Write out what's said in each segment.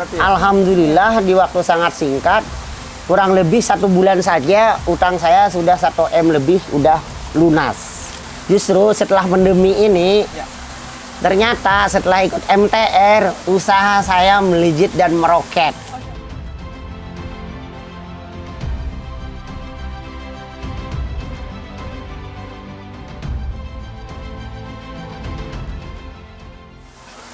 berarti ya? Alhamdulillah di waktu sangat singkat, kurang lebih 1 bulan saja utang saya sudah 1 M lebih udah lunas. Justru setelah pandemi ini, Ya. ternyata setelah ikut MTR, usaha saya melejit dan meroket.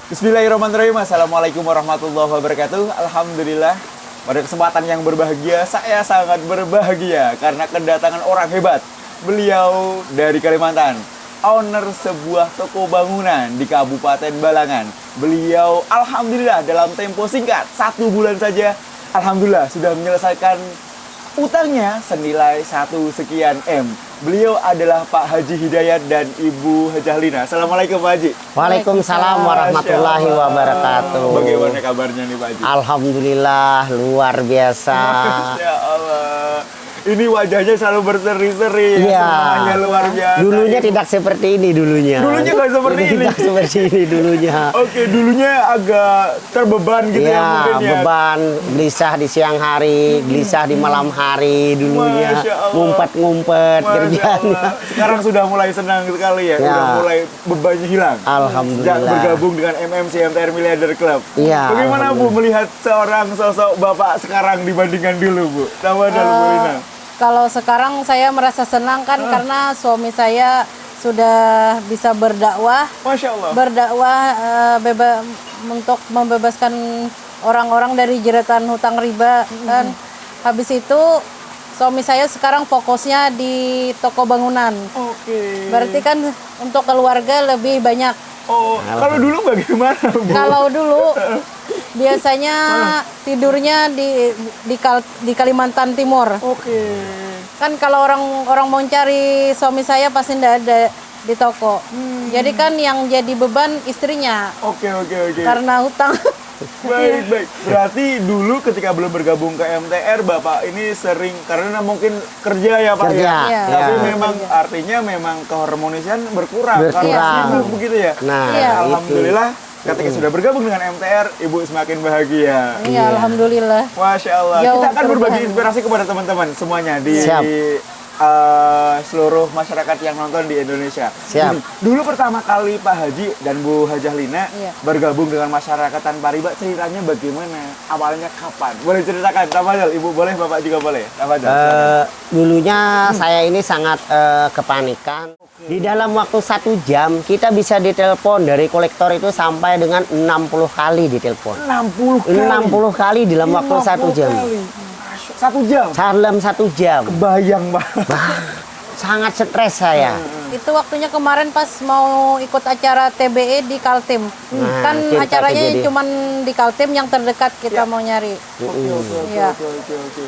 Bismillahirrahmanirrahim. Assalamualaikum warahmatullahi wabarakatuh. Alhamdulillah, pada kesempatan yang berbahagia, saya sangat berbahagia karena kedatangan orang hebat. Beliau dari Kalimantan, owner sebuah toko bangunan di Kabupaten Balangan. Beliau alhamdulillah dalam tempo singkat 1 bulan saja, alhamdulillah sudah menyelesaikan utangnya senilai 1 sekian M. Beliau adalah Pak Haji Hidayat dan Ibu Hajahlina. Assalamualaikum Pak Haji. Waalaikumsalam warahmatullahi Masya Allah. wabarakatuh. Bagaimana kabarnya nih Pak Haji? Alhamdulillah luar biasa. Masya Allah. Ini wajahnya selalu berseri-seri. Iya. Semuanya luar biasa. Dulunya tidak seperti ini dulunya. Dulunya nggak seperti ini. Tidak seperti ini dulunya. Oke, dulunya agak terbeban gitu ya, Ya, mungkin ya. beban, gelisah di siang hari, gelisah di malam hari dulunya, Masya Allah. ngumpet-ngumpet Masya kerjanya. Allah. Sekarang sudah mulai senang sekali ya, Ya. udah mulai bebannya hilang. Alhamdulillah. Sejak bergabung dengan MMC MTR Milliarder Club. Iya, Bagaimana Bu alhamdulillah. melihat seorang sosok Bapak sekarang dibandingkan dulu Bu? Tafadhol Bu Lina. Kalau sekarang saya merasa senang kan karena suami saya sudah bisa berdakwah, Masya Allah. untuk membebaskan orang-orang dari jeratan hutang riba kan. Habis itu suami saya sekarang fokusnya di toko bangunan. Oke. Berarti kan untuk keluarga lebih banyak. Oh, kalau dulu bagaimana Bu? Kalau dulu biasanya tidurnya di Kalimantan Timur. Oke. Kan kalau orang mau cari suami saya pasti tidak ada di toko. Jadi kan yang jadi beban istrinya Oke. karena hutang. Baik. Berarti dulu ketika belum bergabung ke MTR, Bapak ini sering karena mungkin kerja ya Pak Kerja, ya. Iya. Tapi ya. memang artinya memang keharmonisan berkurang karena Berkurang. sibuk begitu ya. Nah, Iya. itu. Alhamdulillah ketika sudah bergabung dengan MTR, Ibu semakin bahagia. Iya, alhamdulillah. Masya Allah. Jauh Kita akan berbagi perubahan. inspirasi kepada teman-teman semuanya di Siap. seluruh masyarakat yang nonton di Indonesia. Siap. Dulu pertama kali Pak Haji dan Bu Hajahlina Iya. bergabung dengan masyarakat tanpa riba, ceritanya bagaimana? Awalnya kapan? Boleh ceritakan, Tafadhol. Ibu boleh, Bapak juga boleh. Tafadhol. Dulunya saya ini sangat kepanikan. Di dalam waktu 1 jam kita bisa ditelepon dari kolektor itu sampai dengan 60 kali ditelepon. 60 kali. 60 kali dalam waktu 1 jam. 1 jam. Dalam 1 jam. Bayang, Pak. Sangat stres saya. Itu waktunya kemarin pas mau ikut acara TBE di Kaltim. Nah, Kan kita acaranya TBE. cuman di Kaltim yang terdekat kita mau nyari. Iya. Oke.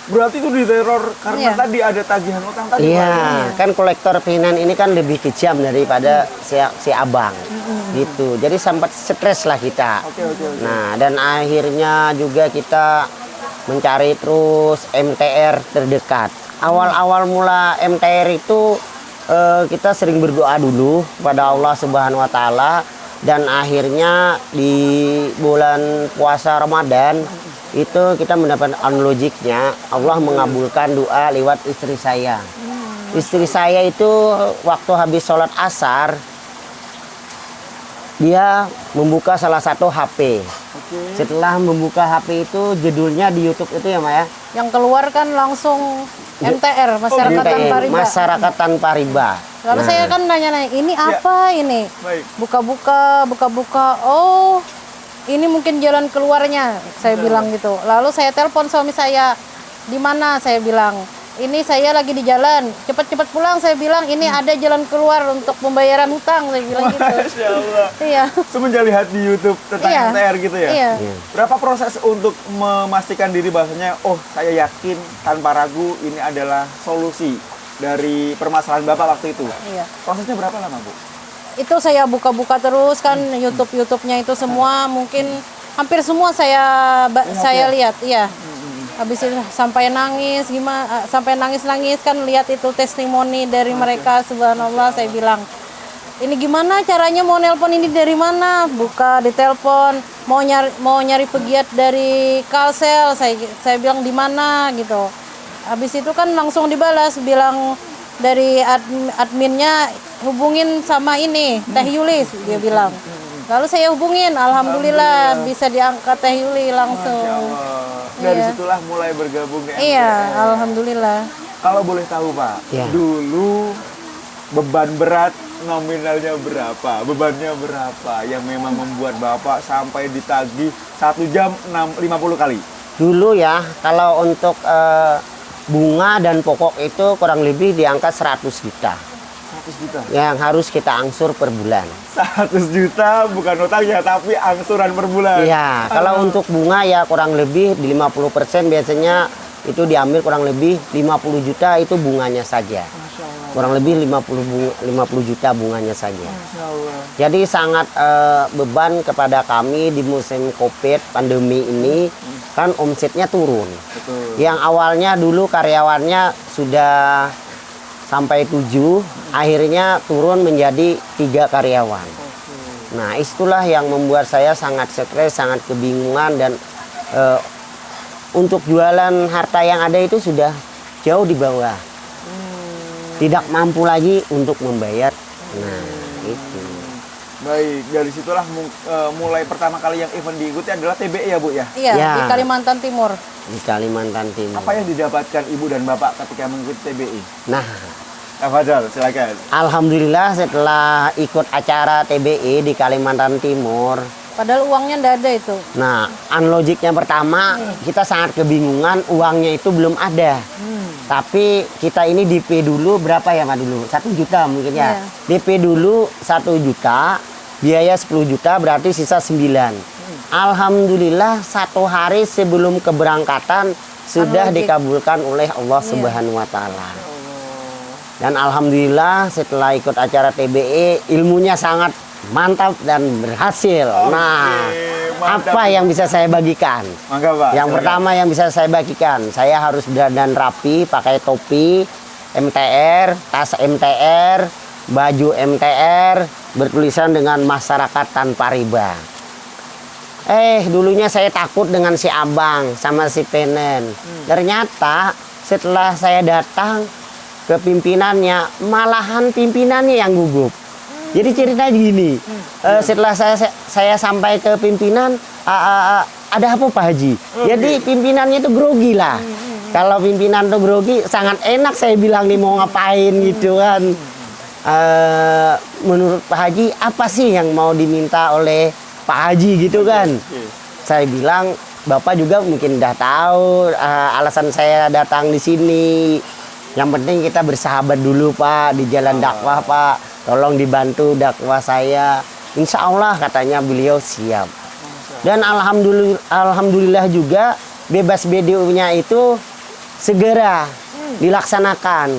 Berarti itu diteror karena Iya. tadi ada tagihan utang tadi. Pak. Iya, kan kolektor Pinan ini kan lebih kejam daripada si abang. Gitu. Jadi sempat stres lah kita. Oke. Nah, dan akhirnya juga kita mencari terus MTR terdekat. Awal-awal mula MTR itu kita sering berdoa dulu pada Allah Subhanahu wa taala, dan akhirnya di bulan puasa Ramadan itu kita mendapat unlogiknya Allah mengabulkan doa lewat istri saya. Istri saya itu waktu habis sholat asar dia membuka salah satu HP. Setelah membuka HP itu judulnya di YouTube itu ya Maya, Yang keluar kan langsung MTR, masyarakat MTR, tanpa riba. masyarakat tanpa riba. Lalu saya kan nanya-nanya, ini apa ini? Baik. Buka-buka. Oh, ini mungkin jalan keluarnya. Saya bilang gitu. Lalu saya telepon suami saya. Di mana? Saya bilang, ini saya lagi di jalan. Cepat-cepat pulang. Saya bilang, ini ada jalan keluar untuk pembayaran hutang. Saya bilang gitu. Masya Allah. Iya. Semenjak lihat di YouTube tentang Iya. MTR gitu ya. Iya. Berapa proses untuk memastikan diri bahwasanya, oh saya yakin tanpa ragu ini adalah solusi dari permasalahan Bapak waktu itu. Iya. Prosesnya berapa lama Bu? Itu saya buka-buka terus kan YouTube-nya itu semua mungkin hampir semua saya lihat, iya. Habis itu sampai nangis sampai nangis kan lihat itu testimoni dari mereka, subhanallah. Saya bilang ini gimana caranya mau nelpon ini dari mana? Buka di telepon, mau nyari pegiat dari Kalsel, saya bilang di mana gitu. Habis itu kan langsung dibalas bilang dari adminnya hubungin sama ini Teh Yulis, dia bilang. Lalu saya hubungin, alhamdulillah bisa diangkat Teh Yuli langsung. Masya Allah. Dari situlah mulai bergabung ke Iya, MTR. alhamdulillah. Kalau boleh tahu Pak, Ya. dulu beban berat nominalnya berapa? Bebannya berapa yang memang membuat Bapak sampai ditagih 1 jam 50 kali? Dulu ya, kalau untuk bunga dan pokok itu kurang lebih di angka 100 juta 100 juta. yang harus kita angsur per bulan. 100 juta bukan utangnya tapi angsuran per bulan. Iya, kalau untuk bunga ya kurang lebih di 50% biasanya itu diambil kurang lebih 50 juta itu bunganya saja. Masya Allah. Kurang lebih 50 juta bunganya saja. Masya Allah. Jadi sangat beban kepada kami di musim Covid pandemi ini kan omsetnya turun. Betul. Yang awalnya dulu karyawannya sudah sampai 7, akhirnya turun menjadi 3 karyawan. Nah, itulah yang membuat saya sangat stres, sangat kebingungan dan untuk jualan harta yang ada itu sudah jauh di bawah. Tidak mampu lagi untuk membayar. Nah, itu. Baik, dari situlah mulai pertama kali yang event diikuti adalah TBE ya Bu ya? Iya, Ya. di Kalimantan Timur. Di Kalimantan Timur. Apa yang didapatkan Ibu dan Bapak ketika mengikuti TBE? Nah, Fadal, silakan. alhamdulillah setelah ikut acara TBE di Kalimantan Timur, Padahal uangnya ndak ada itu. nah, unlogiknya pertama kita sangat kebingungan, uangnya itu belum ada. Tapi kita ini DP dulu berapa ya Pak dulu? 1 juta mungkin ya. Iya. DP dulu 1 juta, biaya 10 juta berarti sisa 9. Alhamdulillah 1 hari sebelum keberangkatan sudah Unlogik. dikabulkan oleh Allah Iya. Subhanahu wa taala. Dan alhamdulillah setelah ikut acara TBE ilmunya sangat mantap dan berhasil. Nah, mantap. apa yang bisa saya bagikan? Mangga Pak. Yang silakan. pertama yang bisa saya bagikan, saya harus berdandan rapi, pakai topi MTR, tas MTR, baju MTR, bertulisan dengan masyarakat tanpa riba. Dulunya saya takut dengan si abang sama si Penen. Ternyata setelah saya datang ke pimpinannya, malahan pimpinannya yang gugup. Jadi ceritanya gini, setelah saya sampai ke pimpinan, ada apa Pak Haji? Jadi pimpinannya itu grogi lah. Kalau pimpinan itu grogi, sangat enak saya bilang nih mau ngapain gitu kan. Menurut Pak Haji, apa sih yang mau diminta oleh Pak Haji gitu kan? Saya bilang, Bapak juga mungkin udah tahu alasan saya datang di sini. Yang penting kita bersahabat dulu Pak di jalan dakwah Pak. Tolong dibantu dakwah saya. Insya Allah katanya beliau siap. Dan alhamdulillah juga bebas BDU-nya itu segera dilaksanakan.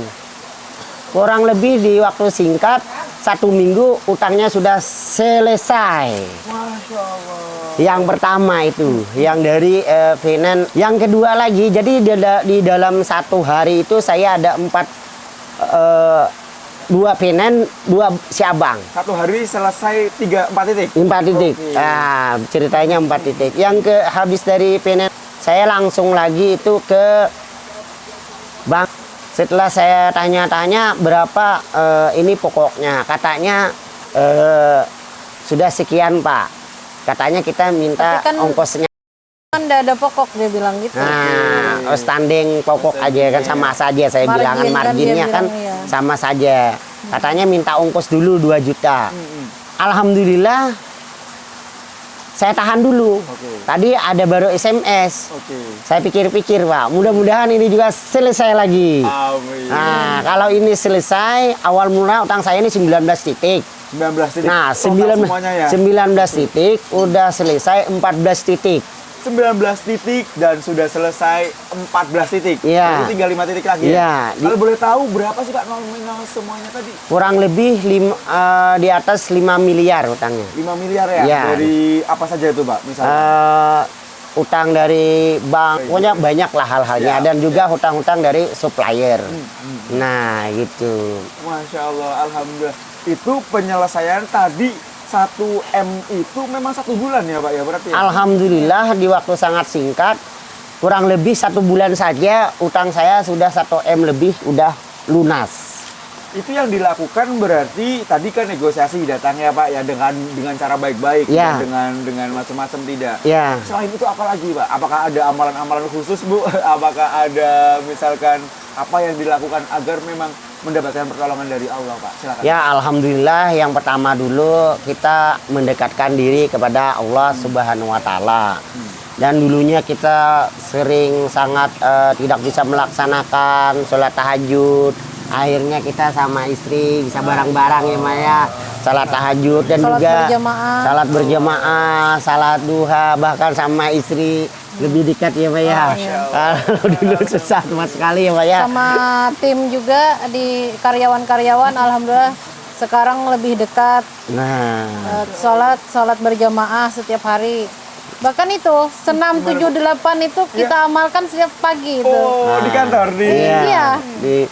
Kurang lebih di waktu singkat 1 minggu utangnya sudah selesai. Masya Allah. Yang pertama itu, yang dari Venen. Yang kedua lagi, jadi di dalam 1 hari itu saya ada 2 Venen, 2 si abang. 1 hari selesai 4 titik. 4 titik. Oke. Nah, ceritanya 4 titik. Yang habis dari Venen, saya langsung lagi itu ke bank. Setelah saya tanya-tanya berapa ini pokoknya, katanya sudah sekian Pak. Katanya kita minta Tapi kan ongkosnya. Kan ndak ada pokok dia bilang gitu. Nah, standing pokok aja kan sama saja saya Margin bilang kan dia marginnya kan bilang, iya. sama saja. Katanya minta ongkos dulu 2 juta. Alhamdulillah saya tahan dulu. Oke. Tadi ada baru SMS. Oke. Saya pikir-pikir Pak, mudah-mudahan ini juga selesai lagi. Amin. Nah, kalau ini selesai, awal mula utang saya ini 19 titik. 19 titik. Nah, Total semuanya ya. 19 titik, udah selesai 14 titik. 19 titik dan sudah selesai 14 titik. Iya. Jadi tinggal 5 titik lagi Iya. ya. Kalau boleh tahu berapa sih Pak nominal semuanya tadi? Kurang lebih di atas 5 miliar utangnya. 5 miliar ya? Iya. Dari apa saja itu Pak? Misalnya. Utang dari bank, pokoknya banyak lah hal-halnya. Ya, Dan juga hutang-hutang dari supplier. Nah, gitu. Masya Allah, Alhamdulillah. itu penyelesaian tadi 1 M itu memang 1 bulan ya Pak ya berarti ya? Alhamdulillah di waktu sangat singkat, kurang lebih 1 bulan saja utang saya sudah 1 M lebih udah lunas. Itu yang dilakukan berarti tadi kan negosiasi datangnya Pak ya dengan cara baik-baik, Ya. dengan macam-macam tidak. Ya. Selain itu apa lagi Pak? Apakah ada amalan-amalan khusus Bu? Apakah ada misalkan apa yang dilakukan agar memang mendapatkan pertolongan dari Allah Pak? Silakan. Ya, alhamdulillah yang pertama dulu kita mendekatkan diri kepada Allah Subhanahu wa taala. Dan dulunya kita sering sangat tidak bisa melaksanakan sholat tahajud. Akhirnya kita sama istri bisa bareng-bareng ya Maya, salat tahajud dan Salat juga berjamaah. salat berjamaah, salat duha, bahkan sama istri lebih dekat ya Maya. Kalau dulu susah sama sekali ya Maya. Sama tim juga di karyawan-karyawan, alhamdulillah sekarang lebih dekat. Nah, Sholat berjamaah setiap hari. Bahkan itu senam 7-8 itu kita amalkan setiap pagi itu. Oh, di kantor di Iya.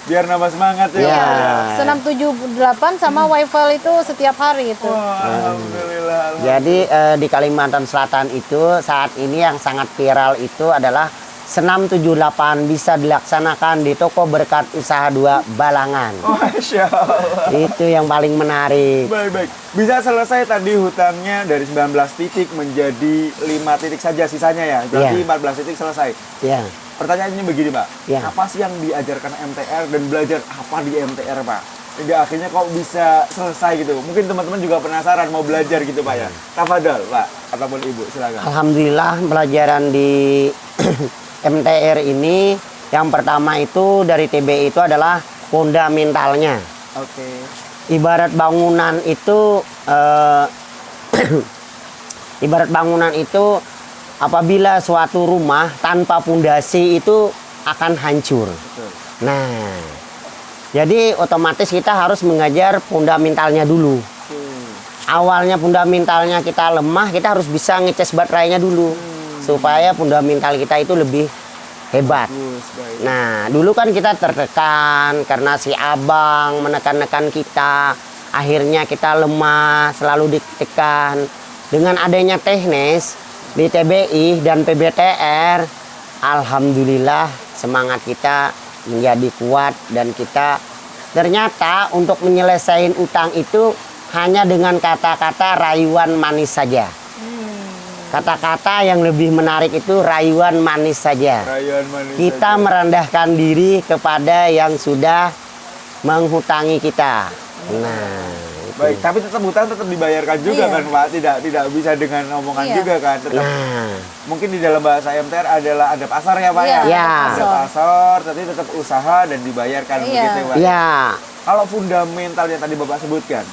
biar nambah semangat ya. Iya. Pak, ya. Senam 7-8 sama WiFi itu setiap hari itu. Wah, alhamdulillah. jadi di Kalimantan Selatan itu saat ini yang sangat viral itu adalah senam 78 bisa dilaksanakan di toko berkat usaha 2 Balangan. Masya Allah. Itu yang paling menarik. Baik. Bisa selesai tadi hutangnya dari 19 titik menjadi 5 titik saja sisanya ya. Jadi 14 titik selesai. Ya. Pertanyaannya begini Pak, Ya. apa sih yang diajarkan MTR dan belajar apa di MTR Pak? Hingga akhirnya kok bisa selesai gitu. Mungkin teman-teman juga penasaran mau belajar gitu Pak ya. Tafadhol Pak ataupun Ibu silakan. Alhamdulillah pelajaran di MTR ini yang pertama itu dari TBI itu adalah fundamentalnya. Oke. Ibarat bangunan itu ibarat bangunan itu apabila suatu rumah tanpa pondasi itu akan hancur. Betul. Nah, jadi otomatis kita harus mengajar fundamentalnya dulu. Awalnya fundamentalnya kita lemah, kita harus bisa ngecas baterainya dulu supaya fundamental kita itu lebih hebat. Baik. Nah, dulu kan kita tertekan karena si abang menekan-nekan kita. Akhirnya kita lemah, selalu ditekan. Dengan adanya teknis di TBI dan PBTR, alhamdulillah semangat kita menjadi kuat dan kita ternyata untuk menyelesaikan utang itu hanya dengan kata-kata rayuan manis saja. Kata-kata yang lebih menarik itu rayuan manis saja. Rayuan manis Kita saja. merendahkan diri kepada yang sudah menghutangi kita. Nah, itu. Baik, tapi tetap hutang tetap dibayarkan juga Iya. kan Pak? Tidak bisa dengan omongan Iya. juga kan? Tetap. Nah, Mungkin di dalam bahasa MTR adalah ada pasar ya Pak ya? Iya, Ya. Ada pasar, tapi tetap usaha dan dibayarkan Iya. begitu Pak? ya, Kalau fundamental yang tadi Bapak sebutkan,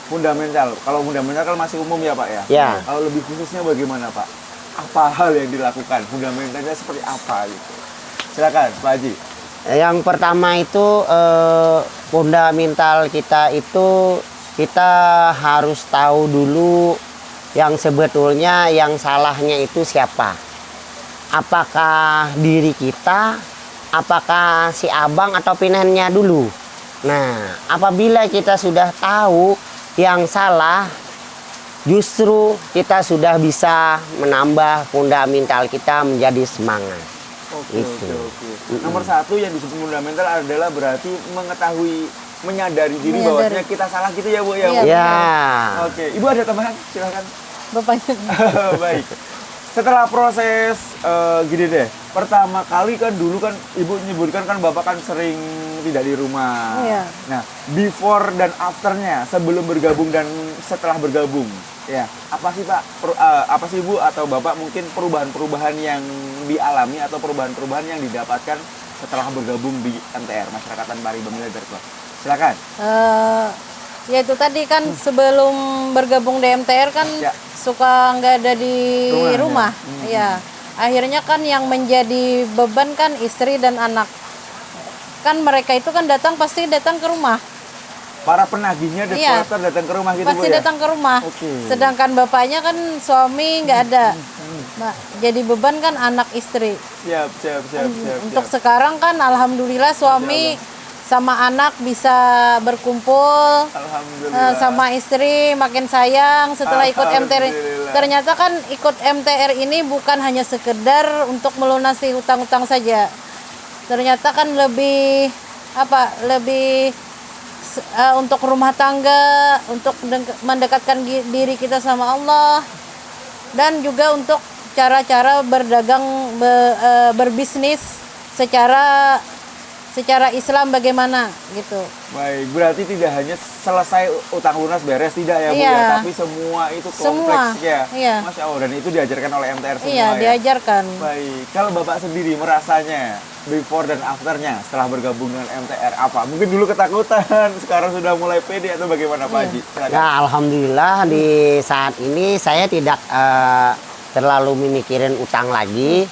kalau fundamental kan masih umum ya Pak ya? Ya. Kalau lebih khususnya bagaimana Pak? Apa hal yang dilakukan? Fundamentalnya seperti apa gitu? Silakan Pak Haji. yang pertama itu fundamental kita itu kita harus tahu dulu yang sebetulnya yang salahnya itu siapa. Apakah diri kita, apakah si abang atau pinennya dulu. Nah, apabila kita sudah tahu yang salah, justru kita sudah bisa menambah fundamental kita menjadi semangat. Oke. Itu. Nomor satu yang disebut fundamental adalah berarti menyadari diri Menyadari. bahwasanya kita salah gitu ya Bu ya? Iya. Bu? Ya, Oke, Ibu ada tambahan? Silakan. Bapaknya Baik. Setelah proses gini deh, pertama kali kan dulu kan Ibu menyebutkan kan Bapak kan sering tidak di rumah. Iya. Nah, before dan afternya, sebelum bergabung dan setelah bergabung, ya apa sih Pak? Apa sih Ibu atau Bapak mungkin perubahan-perubahan yang dialami atau perubahan-perubahan yang didapatkan setelah bergabung di MTR Masyarakat Tanpa Riba Militer Club? Silakan. ya itu tadi kan sebelum bergabung di MTR kan Ya. suka nggak ada di Rumah, rumah, ya. Akhirnya kan yang menjadi beban kan istri dan anak. Kan mereka itu kan pasti datang ke rumah, Para penagihnya debt Iya. collector datang ke rumah gitu pasti Bu ya? datang ke rumah. Oke. Sedangkan bapaknya kan suami nggak ada. Nah, jadi beban kan anak istri. Siap. Untuk sekarang kan alhamdulillah suami sama anak bisa berkumpul, Alhamdulillah. sama istri makin sayang setelah ikut MTR. Alhamdulillah. Ternyata kan ikut MTR ini bukan hanya sekedar untuk melunasi hutang-hutang saja. Ternyata kan lebih lebih untuk rumah tangga, untuk mendekatkan diri kita sama Allah, dan juga untuk cara-cara berdagang, berbisnis secara Islam bagaimana gitu. Baik, berarti tidak hanya selesai utang lunas beres tidak ya Bu Iya. ya, tapi semua itu Semua, kompleksnya. iya. Masya Allah, dan itu diajarkan oleh MTR semua Iya, ya. diajarkan. Baik, kalau Bapak sendiri merasanya before dan afternya setelah bergabung dengan MTR apa? Mungkin dulu ketakutan, sekarang sudah mulai pede atau bagaimana Pak Haji? Silakan. Ya, alhamdulillah di saat ini saya tidak terlalu memikirin utang lagi.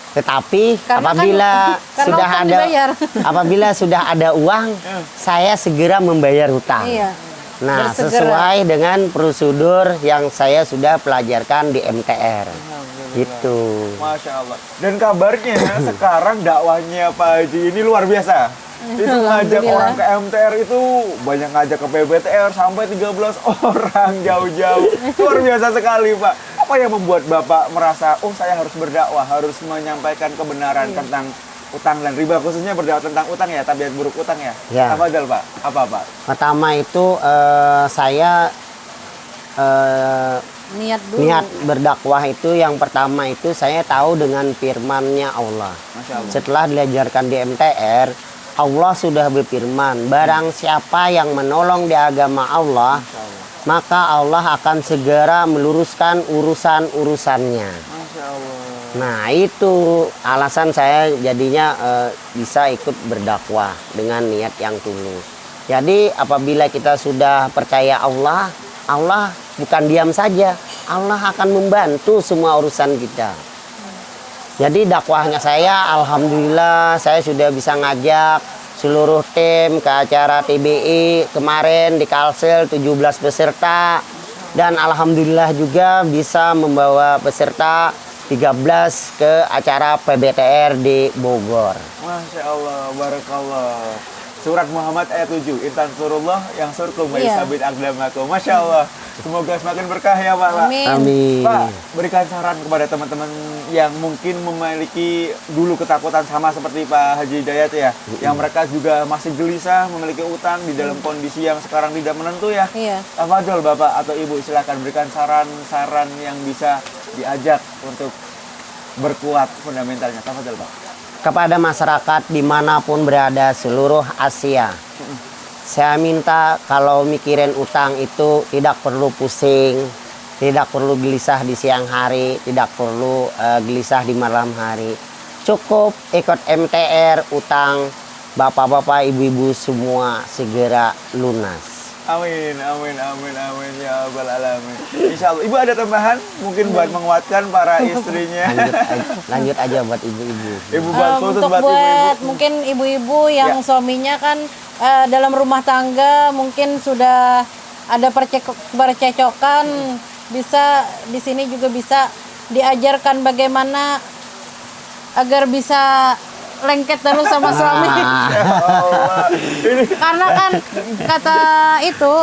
Tetapi Karena apabila karena sudah utang ada dibayar. apabila sudah ada uang, saya segera membayar hutang. Iya. Nah, Bersegera. sesuai dengan prosedur yang saya sudah pelajarkan di MTR. Gitu. Masya Allah. Dan kabarnya sekarang dakwahnya Pak Haji ini luar biasa. Itu ngajak Alhamdulillah. orang ke MTR itu banyak ngajak ke PBTR sampai 13 orang jauh-jauh. Luar biasa sekali Pak. Apa yang membuat Bapak merasa, oh saya harus berdakwah, harus menyampaikan kebenaran tentang utang dan riba, khususnya berdakwah tentang utang ya, tabiat buruk utang ya? Ya. Tafadhol Pak, apa Pak? Pertama itu saya Niat dulu. niat berdakwah itu yang pertama itu saya tahu dengan firman-Nya Allah. Masya Allah. Setelah diajarkan di MTR, Allah sudah berfirman, barang siapa yang menolong di agama Allah, maka Allah akan segera meluruskan urusan-urusannya. Masya Allah. Nah, itu alasan saya jadinya bisa ikut berdakwah dengan niat yang tulus. Jadi apabila kita sudah percaya Allah, Allah bukan diam saja, Allah akan membantu semua urusan kita. Jadi dakwahnya saya, alhamdulillah saya sudah bisa ngajak seluruh tim ke acara TBI kemarin di Kalsel 17 peserta, dan alhamdulillah juga bisa membawa peserta 13 ke acara PBTR di Bogor. Masya Allah, barakallah. Surat Muhammad ayat 7, Intan surullah yang surkum Iya. sabit agdamakum. Masya Allah. Semoga semakin berkah ya Pak. Amin. Amin. Pak, berikan saran kepada teman-teman yang mungkin memiliki dulu ketakutan sama seperti Pak Haji Hidayat ya, yang mereka juga masih gelisah memiliki utang di dalam kondisi yang sekarang tidak menentu ya. Iya. Tafadhol Bapak atau Ibu, silakan berikan saran-saran yang bisa diajak untuk berkuat fundamentalnya. Tafadhol Pak. Kepada masyarakat dimanapun berada seluruh Asia, saya minta kalau mikirin utang itu tidak perlu pusing, tidak perlu gelisah di siang hari, tidak perlu gelisah di malam hari. Cukup ikut MTR, utang bapak-bapak, ibu-ibu semua segera lunas. Amin, amin, amin, amin ya Rabbal alamin. Insya Allah. Ibu ada tambahan mungkin buat menguatkan para istrinya. Lanjut aja buat ibu-ibu. Ibu buat khusus Untuk buat buat ibu-ibu. mungkin ibu-ibu yang Ya. suaminya kan dalam rumah tangga mungkin sudah ada percecokan, bisa di sini juga bisa diajarkan bagaimana agar bisa lengket terus sama suami. Ya Allah. Ini Karena kan kata itu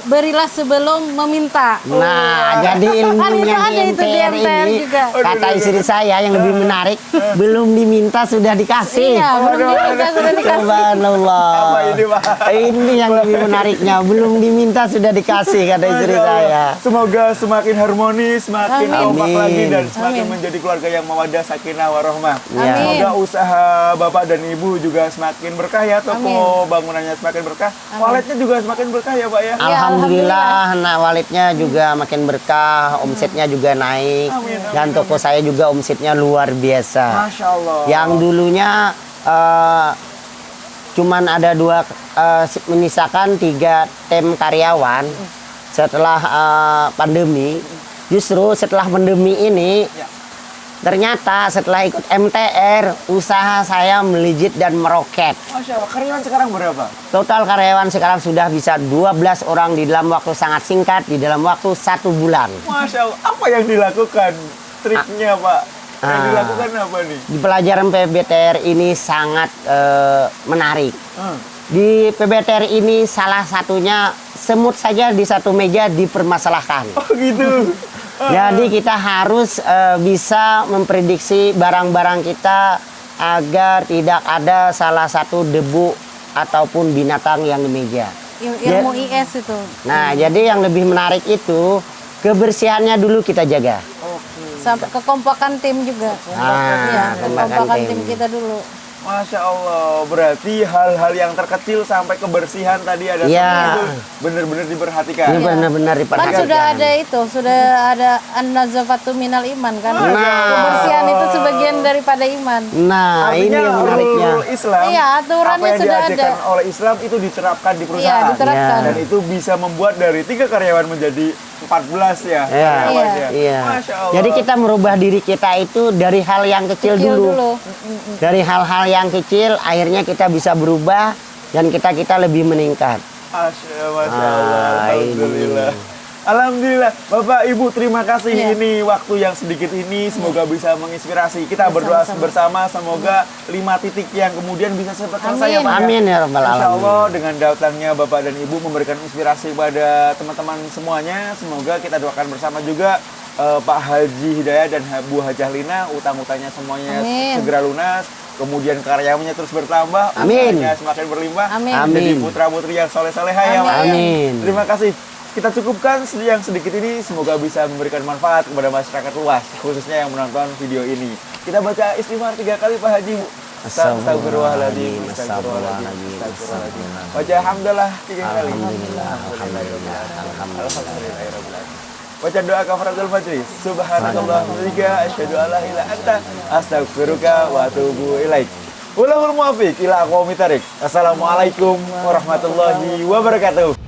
berilah sebelum meminta. Nah, jadi Kan itu ilmunya ada di itu di MTR MTR ini, juga. kata istri saya yang lebih menarik, belum diminta sudah dikasih. Iya, belum diminta sudah dikasih. Subhanallah. apa ini Pak? Ini yang lebih menariknya, belum diminta sudah dikasih, kata istri Masya Allah. saya. Semoga semakin harmonis, semakin Amin. kompak Amin. lagi dan semakin Amin. menjadi keluarga yang mawaddah, sakinah, warahmah. Ya. Amin. Semoga usaha Bapak dan Ibu juga semakin berkah ya, toko bangunannya semakin berkah, waletnya juga semakin berkah ya Pak ya. Alhamdulillah, nah walletnya juga makin berkah, omsetnya juga naik, Amin, amin, dan toko saya juga omsetnya luar biasa. Masya Allah. Yang dulunya cuman ada menyisakan 3 tim karyawan setelah pandemi. Justru setelah pandemi ini, Ya. ternyata setelah ikut MTR, usaha saya melejit dan meroket. Masya Allah, karyawan sekarang berapa? Total karyawan sekarang sudah bisa 12 orang di dalam waktu sangat singkat, di dalam waktu 1 bulan. Masya Allah, apa yang dilakukan? Triknya Pak? Yang Ah. dilakukan apa nih? Di pelajaran PBTR ini sangat menarik. Hmm. Di PBTR ini salah satunya semut saja di satu meja dipermasalahkan. Oh gitu. Jadi kita harus bisa memprediksi barang-barang kita agar tidak ada salah satu debu ataupun binatang yang di meja. Ilmu IS itu. Nah, jadi yang lebih menarik itu kebersihannya dulu kita jaga. Sampai kekompakan tim juga. Ah, Iya, kekompakan kekompakan tim. tim kita dulu. Masya Allah, berarti hal-hal yang terkecil sampai kebersihan tadi ada Iya. semua itu benar-benar diperhatikan. Ini benar-benar Kan diperhatikan. sudah ada itu, sudah ada an-nazafatu minal iman kan. Nah. Kebersihan itu sebagian daripada iman. Nah, ini Artinya menariknya. rule Islam, Iya, aturannya apa yang sudah diajarkan ada. oleh Islam itu diterapkan di Iya, perusahaan. diterapkan. Iya. Dan itu bisa membuat dari 3 karyawan menjadi 14 ya. Iya. karyawannya. Iya. Masya Allah. Jadi kita merubah diri kita itu dari hal yang kecil, Kecil dulu. dulu. Dari hal-hal yang kecil akhirnya kita bisa berubah dan kita lebih meningkat. Masya Allah. Ah, Alhamdulillah. ini. Alhamdulillah, Bapak Ibu terima kasih Iya. ini waktu yang sedikit ini semoga bisa menginspirasi. Kita berdoa bersama semoga 5 titik yang kemudian bisa cepat selesai ya Amin. Pak. Amin ya rabbal Insya alamin. Allah dengan datangnya Bapak dan Ibu memberikan inspirasi pada teman-teman semuanya. Semoga kita doakan bersama juga Pak Haji Hidayat dan Bu Hajah Lina utang-utangnya semuanya Amin. segera lunas. Kemudian karyawannya terus bertambah, Amin. usahanya semakin berlimpah. Amin. Jadi Amin. putra-putri yang soleh-soleha ya Pak. Amin. Terima kasih. Kita cukupkan yang sedikit ini semoga bisa memberikan manfaat kepada masyarakat luas khususnya yang menonton video ini. Kita baca istighfar 3 kali Pak Haji. Bu. Astagfirullahaladzim. Astagfirullahaladzim. Astagfirullahaladzim. Baca hamdalah 3 kali. Alhamdulillah. Alhamdulillah. Baca doa kafaratul majlis. Subhanallah wa bihamdika asyhadu an la ilaha illa anta astaghfiruka wa atubu ilaik. Wallahul muwaffiq ila aqwamit thariq. Assalamualaikum warahmatullahi wabarakatuh.